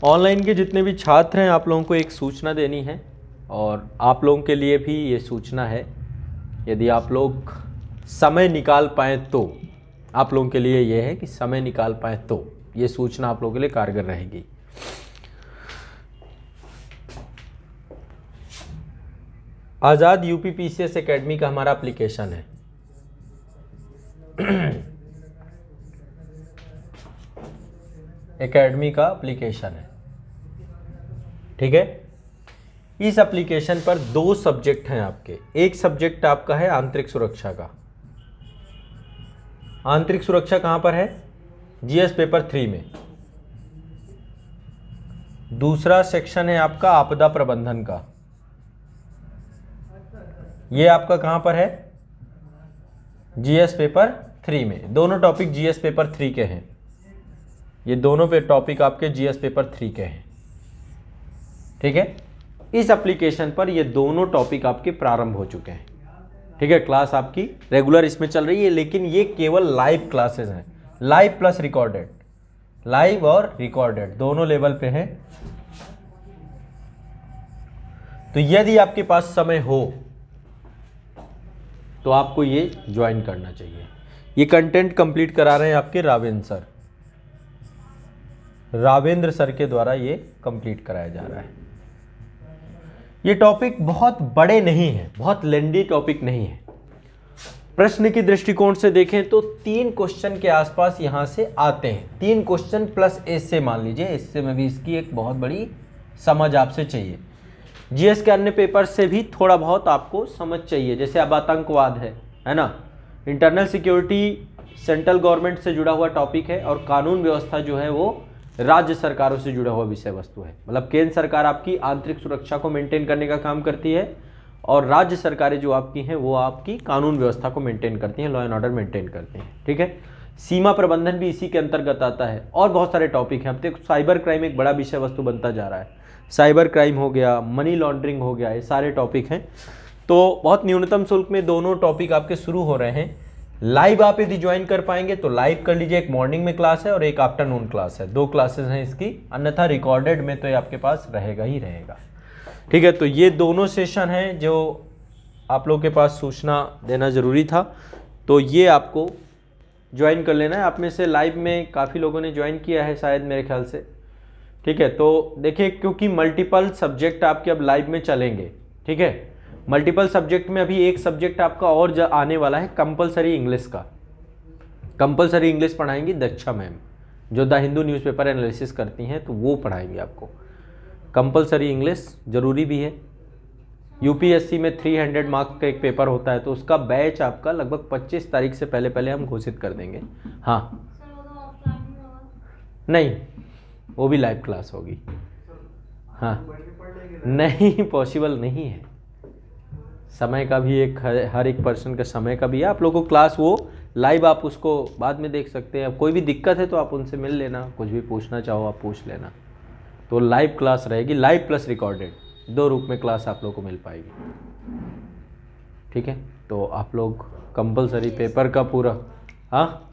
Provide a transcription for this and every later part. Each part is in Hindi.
ऑनलाइन के जितने भी छात्र हैं आप लोगों को एक सूचना देनी है, और आप लोगों के लिए भी ये सूचना है, यदि आप लोग समय निकाल पाएँ तो आप लोगों के लिए ये है कि समय निकाल पाएँ तो ये सूचना आप लोगों के लिए कारगर रहेगी। आज़ाद यूपी पीसीएस एकेडमी का हमारा एप्लीकेशन है। एकेडमी का एप्लीकेशन है, ठीक है। इस एप्लीकेशन पर 2 सब्जेक्ट हैं आपके। एक सब्जेक्ट आपका है आंतरिक सुरक्षा का। आंतरिक सुरक्षा कहां पर है? जीएस पेपर 3 में। दूसरा सेक्शन है आपका आपदा प्रबंधन का। ये आपका कहां पर है? जीएस पेपर 3 में। दोनों टॉपिक जीएस पेपर 3 के हैं। ये दोनों पे टॉपिक आपके जीएस पेपर 3 के हैं, ठीक है। इस एप्लीकेशन पर ये दोनों टॉपिक आपके प्रारंभ हो चुके हैं, ठीक है। क्लास आपकी रेगुलर इसमें चल रही है, लेकिन ये केवल लाइव क्लासेस हैं, लाइव प्लस रिकॉर्डेड, लाइव और रिकॉर्डेड दोनों लेवल पे हैं। तो यदि आपके पास समय हो तो आपको ये ज्वाइन करना चाहिए। ये कंटेंट कंप्लीट करा रहे हैं आपके रावेंद्र सर के द्वारा ये कंप्लीट कराया जा रहा है। ये टॉपिक बहुत बड़े नहीं हैं, बहुत लेंदी टॉपिक नहीं है। प्रश्न की दृष्टिकोण से देखें तो 3 क्वेश्चन के आसपास यहां से आते हैं। 3 क्वेश्चन प्लस एस्से मान लीजिए, एस्से में भी इसकी एक बहुत बड़ी समझ आपसे चाहिए। जीएस के अन्य पेपर से भी थोड़ा बहुत आपको समझ चाहिए, जैसे अब आतंकवाद है ना। इंटरनल सिक्योरिटी सेंट्रल गवर्नमेंट से जुड़ा हुआ टॉपिक है, और कानून व्यवस्था जो है वो राज्य सरकारों से जुड़ा हुआ विषय वस्तु है। मतलब केंद्र सरकार आपकी आंतरिक सुरक्षा को मेंटेन करने का काम करती है, और राज्य सरकारें जो आपकी हैं वो आपकी कानून व्यवस्था को मेंटेन करती हैं, लॉ एंड ऑर्डर मेंटेन करती हैं, ठीक है। सीमा प्रबंधन भी इसी के अंतर्गत आता है, और बहुत सारे टॉपिक हैं। अब तक साइबर क्राइम एक बड़ा विषय वस्तु बनता जा रहा है। साइबर क्राइम हो गया, मनी लॉन्ड्रिंग हो गया, ये सारे टॉपिक हैं। तो बहुत न्यूनतम शुल्क में दोनों टॉपिक आपके शुरू हो रहे हैं। लाइव आप यदि ज्वाइन कर पाएंगे तो लाइव कर लीजिए। एक मॉर्निंग में क्लास है और एक आफ्टरनून क्लास है, 2 क्लासेस हैं इसकी। अन्यथा रिकॉर्डेड में तो ये आपके पास रहेगा ही रहेगा, ठीक है। तो ये दोनों सेशन हैं जो आप लोगों के पास सूचना देना ज़रूरी था, तो ये आपको ज्वाइन कर लेना है। आप में से लाइव में काफ़ी लोगों ने ज्वाइन किया है शायद, मेरे ख्याल से, ठीक है। तो देखिए, क्योंकि मल्टीपल सब्जेक्ट आपके अब लाइव में चलेंगे, ठीक है। मल्टीपल सब्जेक्ट में अभी एक सब्जेक्ट आपका और आने वाला है, कंपलसरी इंग्लिश का। कंपलसरी इंग्लिश पढ़ाएंगी दक्षा मैम, जो द हिंदू न्यूज़पेपर एनालिसिस करती हैं, तो वो पढ़ाएंगे आपको। कंपलसरी इंग्लिश ज़रूरी भी है। यूपीएससी में 300 मार्क्स का एक पेपर होता है, तो उसका बैच आपका लगभग 25 तारीख से पहले हम घोषित कर देंगे। हाँ, नहीं, वो भी लाइव क्लास होगी। हाँ, नहीं, पॉसिबल नहीं है। समय का भी एक, हर एक पर्सन का समय का भी है। आप लोगों को क्लास वो लाइव आप उसको बाद में देख सकते हैं। कोई भी दिक्कत है तो आप उनसे मिल लेना, कुछ भी पूछना चाहो आप पूछ लेना। तो लाइव क्लास रहेगी, लाइव प्लस रिकॉर्डेड, 2 रूप में क्लास आप लोग को मिल पाएगी, ठीक है। तो आप लोग कंपलसरी पेपर का पूरा, हाँ,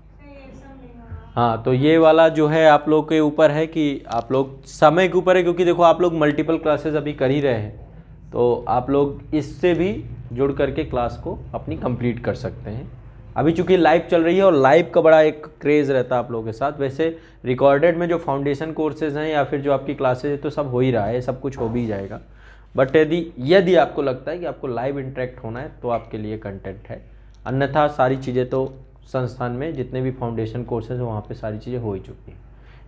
तो ये वाला जो है आप लोग के ऊपर है कि आप लोग समय के ऊपर है, क्योंकि देखो आप लोग मल्टीपल क्लासेस अभी कर ही रहे हैं, तो आप लोग इससे भी जुड़ करके क्लास को अपनी कंप्लीट कर सकते हैं। अभी चूंकि लाइव चल रही है और लाइव का बड़ा एक क्रेज़ रहता है आप लोगों के साथ। वैसे रिकॉर्डेड में जो फाउंडेशन कोर्सेज हैं या फिर जो आपकी क्लासेज है तो सब हो ही रहा है, सब कुछ हो भी जाएगा। बट यदि आपको लगता है कि आपको लाइव इंटरेक्ट होना है तो आपके लिए कंटेंट है। अन्यथा सारी चीज़ें तो संस्थान में जितने भी फाउंडेशन कोर्सेज हैं वहाँ पे सारी चीज़ें हो ही चुकी हैं।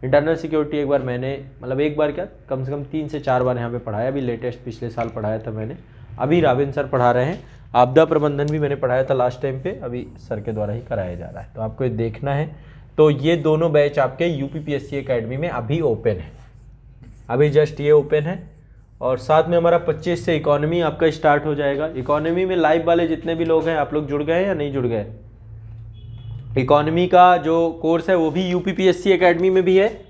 इंटरनल सिक्योरिटी एक बार मैंने, मतलब एक बार क्या, कम से कम 3 से 4 बार यहाँ पे पढ़ाया। अभी लेटेस्ट पिछले साल पढ़ाया था मैंने, अभी रावेंद्र सर पढ़ा रहे हैं। आपदा प्रबंधन भी मैंने पढ़ाया था लास्ट टाइम पे, अभी सर के द्वारा ही कराया जा रहा है। तो आपको ये देखना है। तो ये दोनों बैच आपके यूपीपीएससी एकेडमी में अभी ओपन है, अभी जस्ट ये ओपन है। और साथ में हमारा 25 से इकोनॉमी आपका स्टार्ट हो जाएगा। इकोनॉमी में लाइव वाले जितने भी लोग हैं, आप लोग जुड़ गए या नहीं जुड़ गए? इकोनॉमी का जो कोर्स है वो भी यूपीपीएससी एकेडमी में भी है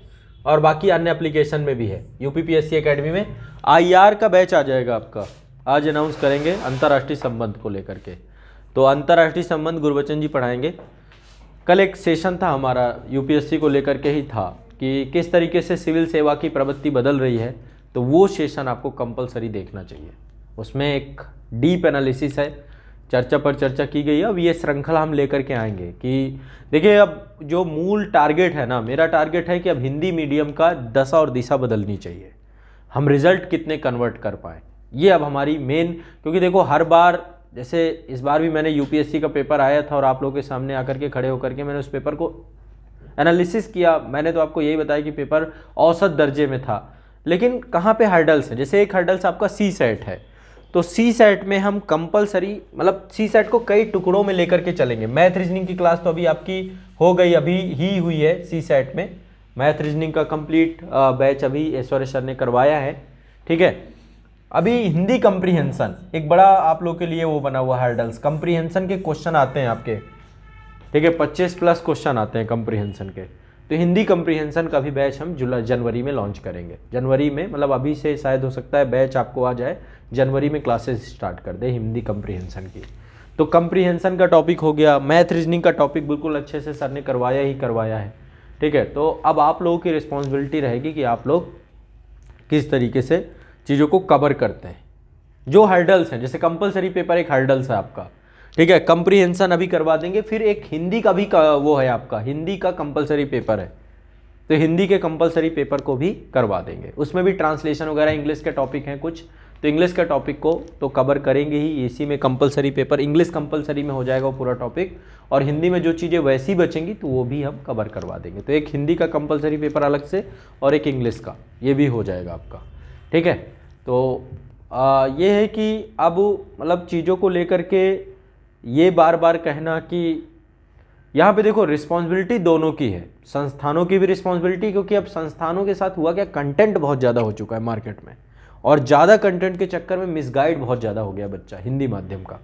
और बाकी अन्य एप्लीकेशन में भी है। यूपीपीएससी एकेडमी में आईआर का बैच आ जाएगा आपका, आज अनाउंस करेंगे अंतर्राष्ट्रीय संबंध को लेकर के। तो अंतर्राष्ट्रीय संबंध गुरबचन जी पढ़ाएंगे। कल एक सेशन था हमारा यूपीएससी को लेकर के ही था कि किस तरीके से सिविल सेवा की प्रवृत्ति बदल रही है, तो वो सेशन आपको कंपलसरी देखना चाहिए। उसमें एक डीप एनालिसिस है, चर्चा पर चर्चा की गई है। अब ये श्रृंखला हम लेकर के आएंगे कि देखिए, अब जो मूल टारगेट है ना, मेरा टारगेट है कि अब हिंदी मीडियम का दशा और दिशा बदलनी चाहिए। हम रिजल्ट कितने कन्वर्ट कर पाए, ये अब हमारी मेन, क्योंकि देखो हर बार, जैसे इस बार भी मैंने यूपीएससी का पेपर आया था और आप लोगों के सामने आकर के खड़े होकर के मैंने उस पेपर को एनालिसिस किया। मैंने तो आपको यही बताया कि पेपर औसत दर्जे में था, लेकिन कहाँ पे हर्डल्स हैं। जैसे एक हर्डल्स आपका सी सेट है, तो सी सेट में हम कंपलसरी, मतलब सी सेट को कई टुकड़ों में लेकर के चलेंगे। मैथ रीजनिंग की क्लास तो अभी आपकी हो गई, अभी ही हुई है सी सेट में। मैथ रीजनिंग का कंप्लीट बैच अभी ऐश्वर्य सर ने करवाया है, ठीक है। अभी हिंदी कंप्रीहेंशन एक बड़ा आप लोग के लिए वो बना हुआ हर्डल्स। कंप्रीहेंशन के क्वेश्चन आते हैं आपके, ठीक है, 25+ क्वेश्चन आते हैं कंप्रीहेंशन के। तो हिंदी कंप्रीहेंशन का भी बैच हम जनवरी में लॉन्च करेंगे। जनवरी में, मतलब अभी से शायद हो सकता है बैच आपको आ जाए, जनवरी में क्लासेस स्टार्ट कर दे हिंदी कंप्रीहेंशन की। तो कंप्रीहेंशन का टॉपिक हो गया। मैथ रीजनिंग का टॉपिक बिल्कुल अच्छे से सर ने करवाया ही करवाया है, ठीक है। तो अब आप लोगों की रिस्पॉन्सिबिलिटी रहेगी कि आप लोग किस तरीके से चीज़ों को कवर करते हैं। जो हर्डल्स हैं, जैसे कंपलसरी पेपर एक हर्डल्स है आपका, ठीक है, कंप्रीहेंशन अभी करवा देंगे। फिर एक हिंदी का भी वो है आपका, हिंदी का कंपलसरी पेपर है, तो हिंदी के कंपलसरी पेपर को भी करवा देंगे। उसमें भी ट्रांसलेशन वगैरह इंग्लिश के टॉपिक हैं कुछ, तो इंग्लिश का टॉपिक को तो कवर करेंगे ही। इसी में कंपलसरी पेपर, इंग्लिश कंपलसरी में हो जाएगा वो पूरा टॉपिक, और हिंदी में जो चीज़ें वैसी बचेंगी तो वो भी हम कवर करवा देंगे। तो एक हिंदी का कंपलसरी पेपर अलग से और एक इंग्लिश का, ये भी हो जाएगा आपका, ठीक है। तो ये है कि अब मतलब चीज़ों को लेकर के ये बार बार कहना कि यहाँ पे देखो रिस्पॉन्सिबिलिटी दोनों की है, संस्थानों की भी रिस्पॉन्सिबिलिटी, क्योंकि अब संस्थानों के साथ हुआ क्या, कंटेंट बहुत ज़्यादा हो चुका है मार्केट में, और ज़्यादा कंटेंट के चक्कर में मिसगाइड बहुत ज़्यादा हो गया बच्चा हिंदी माध्यम का।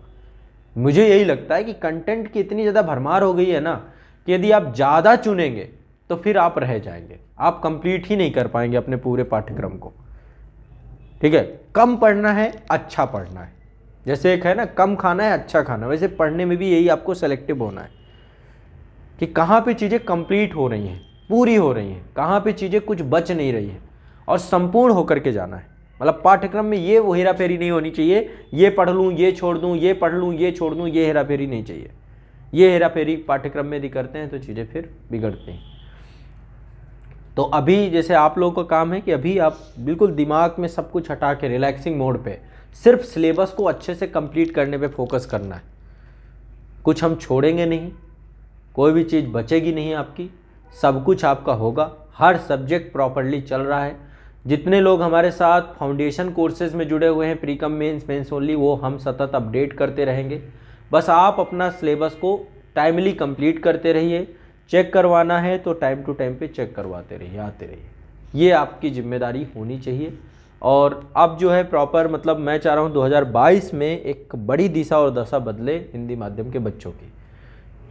मुझे यही लगता है कि कंटेंट की इतनी ज़्यादा भरमार हो गई है ना, कि यदि आप ज़्यादा चुनेंगे तो फिर आप रह जाएंगे, आप कंप्लीट ही नहीं कर पाएंगे अपने पूरे पाठ्यक्रम को, ठीक है। कम पढ़ना है, अच्छा पढ़ना है। जैसे एक है ना, कम खाना है अच्छा खाना, वैसे पढ़ने में भी यही आपको सेलेक्टिव होना है कि कहाँ पे चीज़ें कंप्लीट हो रही हैं, पूरी हो रही हैं, कहाँ पे चीज़ें कुछ बच नहीं रही हैं, और संपूर्ण होकर के जाना है। मतलब पाठ्यक्रम में ये वो हेरा फेरी नहीं होनी चाहिए, ये पढ़ लूँ ये छोड़ दूँ, ये पढ़ लूँ ये छोड़ दूँ, ये हेरा फेरी नहीं चाहिए। ये हेरा फेरी पाठ्यक्रम में यदि करते हैं तो चीज़ें फिर बिगड़ती हैं। तो अभी जैसे आप लोगों का काम है कि अभी आप बिल्कुल दिमाग में सब कुछ हटा के रिलैक्सिंग मोड पे सिर्फ सिलेबस को अच्छे से कंप्लीट करने पे फोकस करना है। कुछ हम छोड़ेंगे नहीं, कोई भी चीज़ बचेगी नहीं आपकी, सब कुछ आपका होगा। हर सब्जेक्ट प्रॉपरली चल रहा है। जितने लोग हमारे साथ फाउंडेशन कोर्सेज में जुड़े हुए हैं, प्रीकम मेंस, मेंस ओनली, वो हम सतत अपडेट करते रहेंगे। बस आप अपना सिलेबस को टाइमली कंप्लीट करते रहिए। चेक करवाना है तो टाइम टू टाइम पे चेक करवाते रहिए, आते रहिए, ये आपकी जिम्मेदारी होनी चाहिए। और अब जो है प्रॉपर, मतलब मैं चाह रहा हूँ 2022 में एक बड़ी दिशा और दशा बदले हिंदी माध्यम के बच्चों की,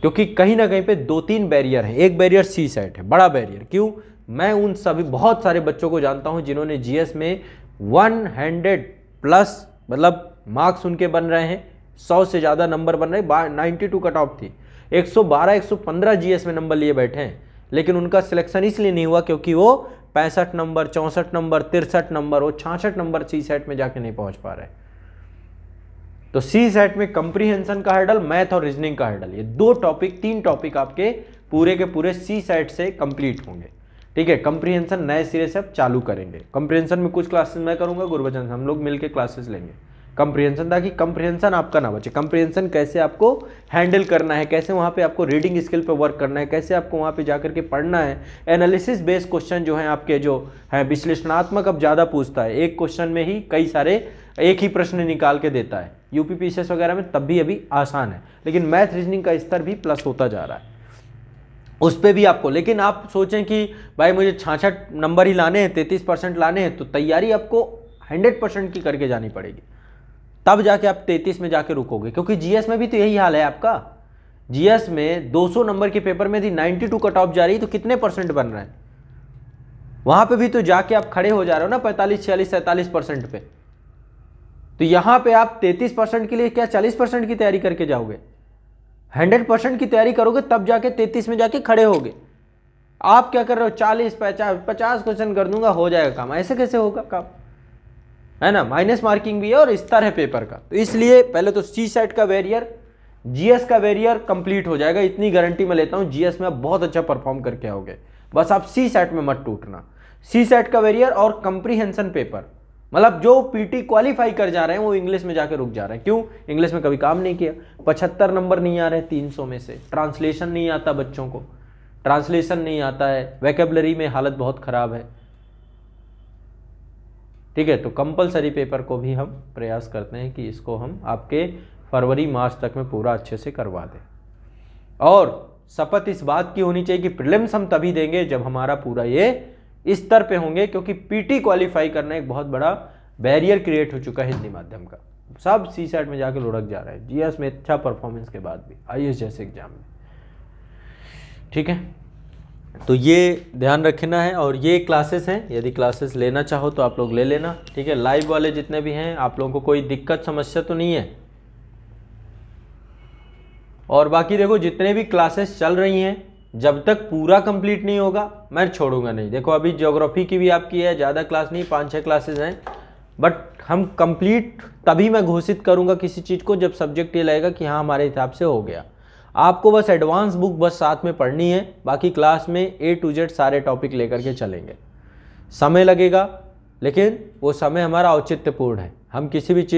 क्योंकि कहीं ना कहीं पे 2-3 बैरियर हैं। एक बैरियर सी सेट है, बड़ा बैरियर। क्यों? मैं उन सभी बहुत सारे बच्चों को जानता हूं जिन्होंने जीएस में 100+ मतलब मार्क्स उनके बन रहे हैं, 100 से ज़्यादा नंबर बन रहे हैं। 92 कट ऑफ थी, 112-115 जीएस में नंबर लिए बैठे हैं, लेकिन उनका सिलेक्शन इसलिए नहीं हुआ क्योंकि वो 65 नंबर, 64 नंबर, 63 नंबर, वो 66 नंबर सी सेट में जाके नहीं पहुंच पा रहे। तो सी सेट में कंप्रीहेंशन का हर्डल, मैथ और रीजनिंग का हर्डल, ये 3 टॉपिक आपके पूरे के पूरे सी सेट से कंप्लीट होंगे, ठीक है। कंप्रीहेंशन नए सिरे से अब चालू करेंगे। कंप्रीहेंशन में कुछ क्लासेस मैं करूंगा, गुरबचन से हम लोग मिलकर क्लासेस लेंगे कंप्रीहेंशन, ताकि कंप्रीहेंशन आपका ना बचे। कंप्रीहेंशन कैसे आपको हैंडल करना है, कैसे वहाँ पे आपको रीडिंग स्किल पे वर्क करना है, कैसे आपको वहाँ पे जाकर के पढ़ना है। एनालिसिस बेस्ड क्वेश्चन जो हैं आपके, जो है विश्लेषणात्मक, अब ज़्यादा पूछता है। एक क्वेश्चन में ही कई सारे, एक ही प्रश्न निकाल के देता है। यूपीपीसीएस वगैरह में तब भी अभी आसान है, लेकिन मैथ रीजनिंग का स्तर भी प्लस होता जा रहा है उस पर भी आपको। लेकिन आप सोचें कि भाई मुझे 66 नंबर ही लाने हैं, 33% लाने हैं, तो तैयारी आपको 100% की करके जानी पड़ेगी, तब जाके आप 33 में जाके रुकोगे। क्योंकि जीएस में भी तो यही हाल है आपका। जीएस में 200 नंबर के पेपर में यदि 92 कट ऑफ जा रही तो कितने परसेंट बन रहे हैं? वहां पे भी तो जाके आप खड़े हो जा रहे हो ना 45, 46, 47% पे। तो यहां पे आप 33% के लिए क्या 40% की तैयारी करके जाओगे? 100% की तैयारी करोगे तब जाके 33 में जाके खड़े होगे। आप क्या कर रहे हो, 40-50 क्वेश्चन कर दूंगा हो जाएगा काम, ऐसे कैसे होगा काम, है ना। माइनस मार्किंग भी है और स्तर है पेपर का, तो इसलिए पहले तो सी सेट का बैरियर, जीएस का बैरियर कंप्लीट हो जाएगा, इतनी गारंटी मैं लेता हूं। जीएस में आप बहुत अच्छा परफॉर्म करके आओगे, बस आप सी सेट में मत टूटना। सी सेट का बैरियर और कंप्रीहेंशन पेपर, मतलब जो पीटी क्वालिफाई कर जा रहे हैं वो इंग्लिश में जाके रुक जा रहे हैं। क्यों? इंग्लिश में कभी काम नहीं किया, 75 नंबर नहीं आ रहे 300 में से, ट्रांसलेशन नहीं आता बच्चों को, ट्रांसलेशन नहीं आता है, वोकैबुलरी में हालत बहुत खराब है, ठीक है। तो कंपलसरी पेपर को भी हम प्रयास करते हैं कि इसको हम आपके फरवरी मार्च तक में पूरा अच्छे से करवा दें। और शपथ इस बात की होनी चाहिए कि प्रीलिम्स हम तभी देंगे जब हमारा पूरा ये इस स्तर पे होंगे, क्योंकि पीटी क्वालिफाई करना एक बहुत बड़ा बैरियर क्रिएट हो चुका है हिंदी माध्यम का। सब सी सेट में जाके लुढ़क जा रहा है, जीएस में अच्छा परफॉर्मेंस के बाद भी, आईएएस जैसे एग्जाम में, ठीक है। तो ये ध्यान रखना है। और ये क्लासेस हैं, यदि क्लासेस लेना चाहो तो आप लोग ले लेना, ठीक है। लाइव वाले जितने भी हैं, आप लोगों को कोई दिक्कत समस्या तो नहीं है। और बाकी देखो जितने भी क्लासेस चल रही हैं, जब तक पूरा कंप्लीट नहीं होगा मैं छोड़ूंगा नहीं। देखो अभी ज्योग्राफी की भी आपकी है, ज़्यादा क्लास नहीं, 5-6 क्लासेस हैं, बट हम कंप्लीट तभी मैं घोषित करूंगा किसी चीज़ को जब सब्जेक्ट ये लगेगा कि हाँ हमारे हिसाब से हो गया। आपको बस एडवांस बुक बस साथ में पढ़नी है, बाकी क्लास में A to Z सारे टॉपिक लेकर के चलेंगे। समय लगेगा, लेकिन वो समय हमारा औचित्यपूर्ण है। हम किसी भी चीज़